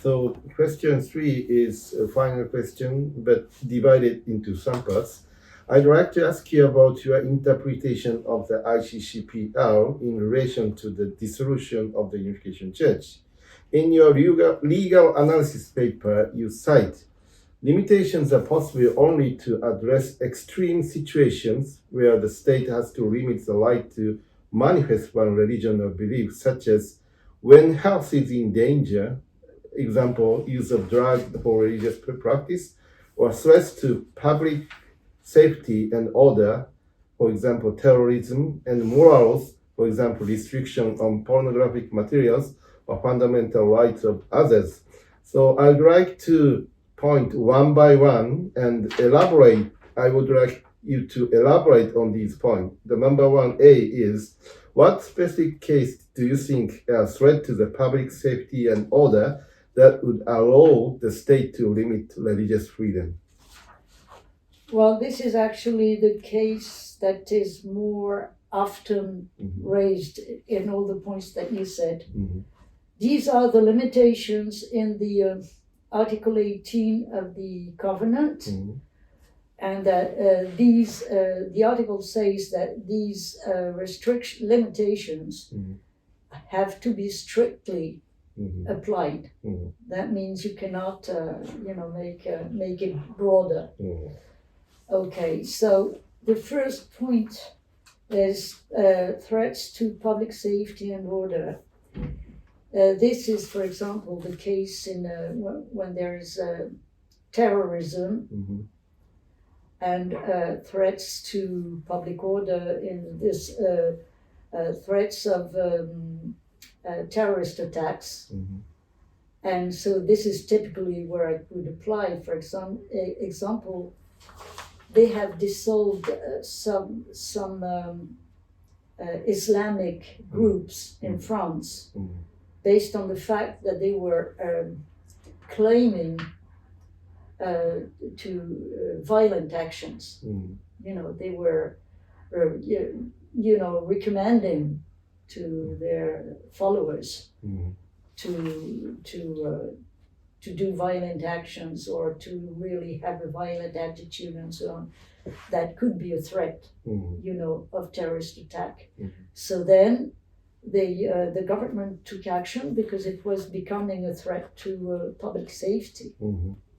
So question 3 is a final question, but divided into some parts. I'd like to ask you about your interpretation of the ICCPR in relation to the dissolution of the Unification Church. In your legal analysis paper, you cite limitations are possible only to address extreme situations where the state has to limit the right to manifest one religion or belief, such as when health is in danger, example, use of drugs for religious practice, or threats to public safety and order, for example, terrorism, and morals, for example, restriction on pornographic materials or fundamental rights of others. So I'd like to point one by one and elaborate. I would like you to elaborate on these points. The number 1A is, what specific case do you think a threat to the public safety and order that would allow the state to limit religious freedom? Well, this is actually the case that is more often raised in all the points that you said. These are the limitations in the Article 18 of the Covenant, and that the article says that these limitations have to be strictly applied. That means you cannot, make it broader. Okay, so the first point is threats to public safety and order. This is, for example, the case in when there is terrorism and threats to public order in this threats of terrorist attacks. And so this is typically where it would apply. For example, they have dissolved some Islamic groups in France based on the fact that they were claiming to violent actions. They were recommending to their followers to do violent actions or to really have a violent attitude and so on. That could be a threat, of terrorist attack. So then the government took action because it was becoming a threat to public safety,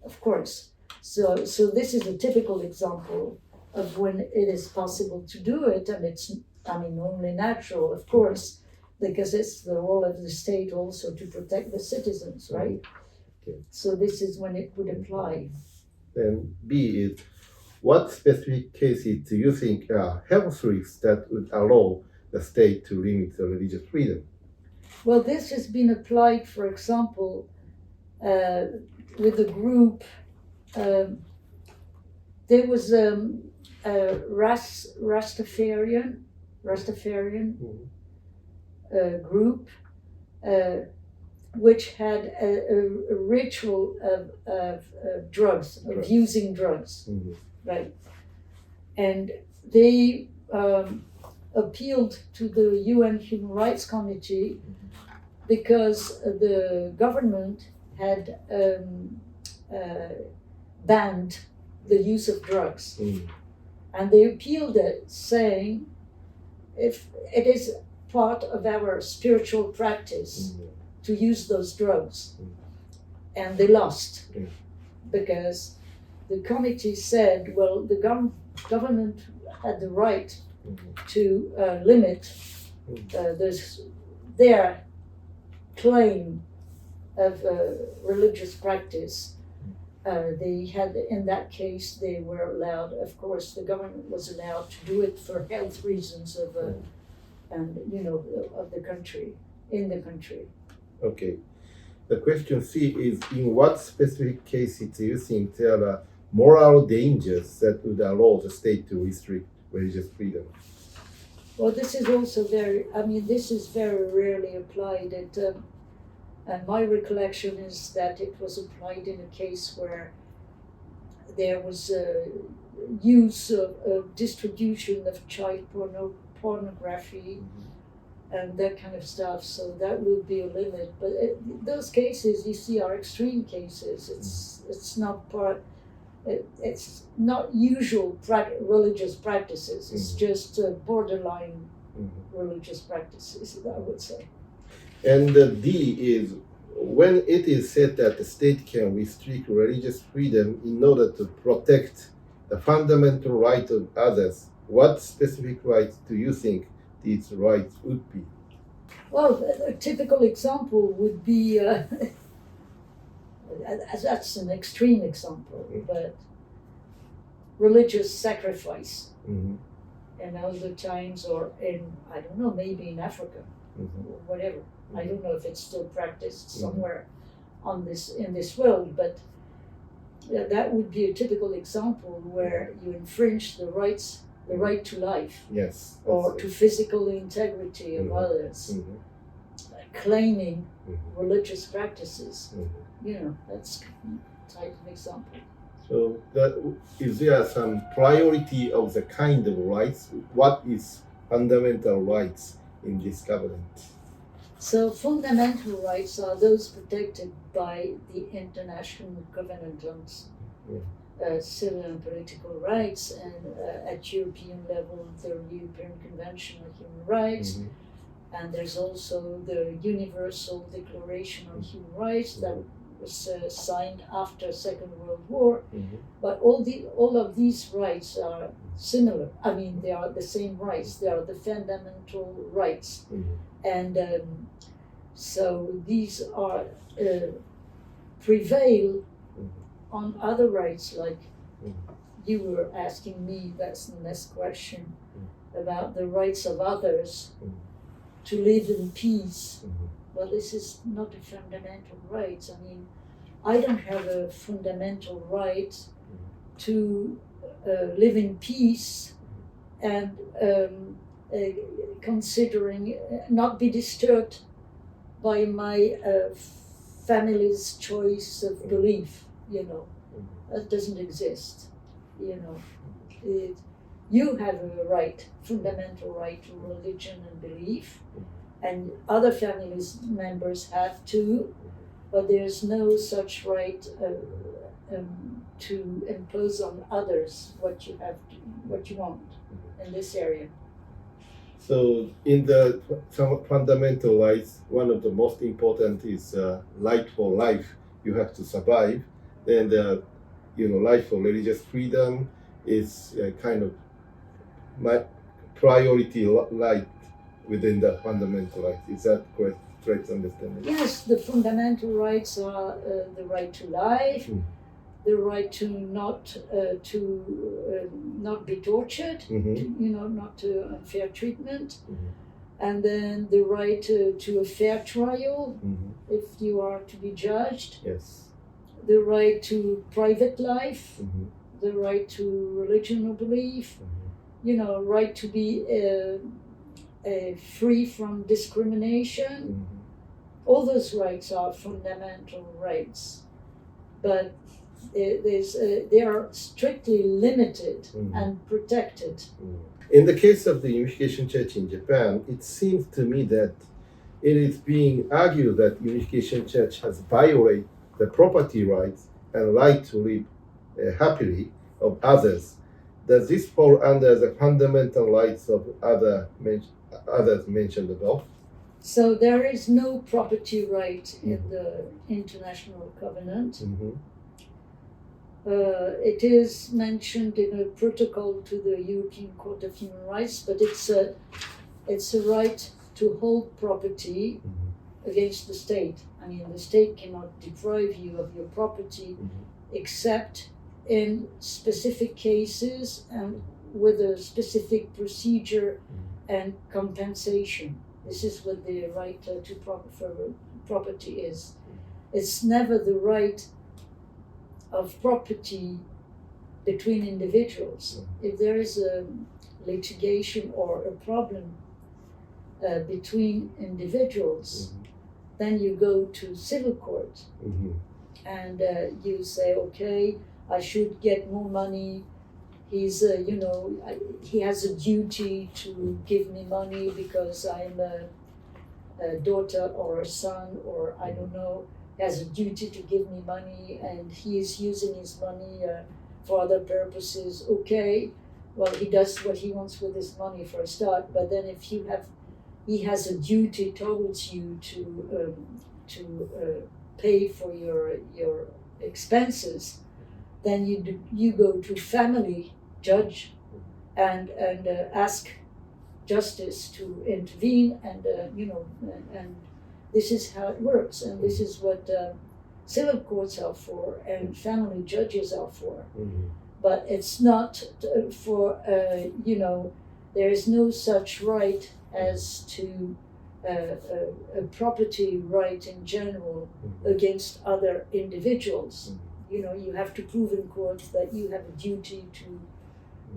of course. So this is a typical example of when it is possible to do it, and it's, only natural, of course, because it's the role of the state also to protect the citizens, right? So this is when it would apply. Then B is, what specific cases do you think are health risks that would allow the state to limit the religious freedom? Well, this has been applied, for example, with a group. There was a Rastafarian group which had a ritual of drugs, of using drugs, right? And they appealed to the UN Human Rights Committee because the government had banned the use of drugs. And they appealed it, saying, if it is part of our spiritual practice to use those drugs. And they lost because the committee said, well, the government had the right to limit their claim of religious practice. They had, in that case, they were allowed, of course, the government was allowed to do it for health reasons of the country, in the country. Okay. The question C is, in what specific cases do you think there are moral dangers that would allow the state to restrict religious freedom? Well, this is also very rarely applied. And my recollection is that it was applied in a case where there was use of distribution of child pornography and that kind of stuff. So that will be a limit. But those cases you see are extreme cases. It's not part. It's not usual religious practices. It's just borderline religious practices, I would say. And the D is when it is said that the state can restrict religious freedom in order to protect the fundamental right of others. What specific rights do you think these rights would be? Well, a typical example would be, that's an extreme example, but religious sacrifice in older times, or in, I don't know, maybe in Africa, or whatever. I don't know if it's still practiced somewhere in this world, but that would be a typical example where you infringe the right to life, yes, or to physical integrity of others, claiming religious practices. That's type of example. So, is there some priority of the kind of rights? What is fundamental rights in this covenant? So, fundamental rights are those protected by the International Covenant on Civil and Political Rights, and at European level, the European Convention on Human Rights, and there's also the Universal Declaration on Human Rights that was signed after Second World War. But all of these rights are similar. I mean, they are the same rights. They are the fundamental rights, and so these are prevail on other rights, like you were asking me. That's the next question about the rights of others to live in peace. Well, this is not a fundamental right. I mean, I don't have a fundamental right to live in peace and considering not be disturbed by my family's choice of belief. That doesn't exist. You have a right, fundamental right to religion and belief, and other families members have too, but there's no such right to impose on others what you want in this area. So, in the fundamental rights, one of the most important is right for life. You have to survive. Then the life for religious freedom is kind of my priority right within the fundamental rights. Is that correct understanding? Yes, the fundamental rights are the right to life, the right to not be tortured, not to unfair treatment, and then the right to a fair trial if you are to be judged. Yes. The right to private life, the right to religion or belief, right to be free from discrimination. All those rights are fundamental rights, but they are strictly limited and protected. In the case of the Unification Church in Japan, it seems to me that it is being argued that Unification Church has violated the property rights and right to live happily of others. Does this fall under the fundamental rights of others mentioned above? So there is no property right in the International Covenant. It is mentioned in a protocol to the European Court of Human Rights, but it's a right to hold property against the state. I mean, the state cannot deprive you of your property except in specific cases and with a specific procedure and compensation. This is what the right to property is. It's never the right of property between individuals. If there is a litigation or a problem between individuals, then you go to civil court and you say, okay, I should get more money. He's, he has a duty to give me money because I'm a daughter or a son, or I don't know, has a duty to give me money and he is using his money for other purposes, okay, well, he does what he wants with his money for a start, but then if he has a duty towards you to pay for your expenses, then you go to family judge and ask justice to intervene, and and this is how it works, and this is what civil courts are for and family judges are for. But it's not for there is no such right as to a property right in general against other individuals. You have to prove in court that you have a duty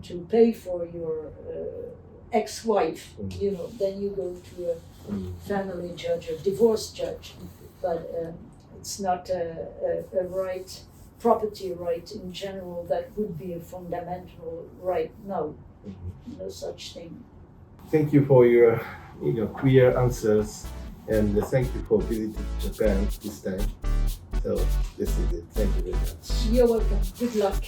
to pay for your ex-wife. Then you go to a family judge or divorce judge, but it's not a right, property right in general that would be a fundamental right. No such thing. Thank you for your clear answers, and thank you for visiting Japan this time. So this is it. Thank you very much. You're welcome. Good luck.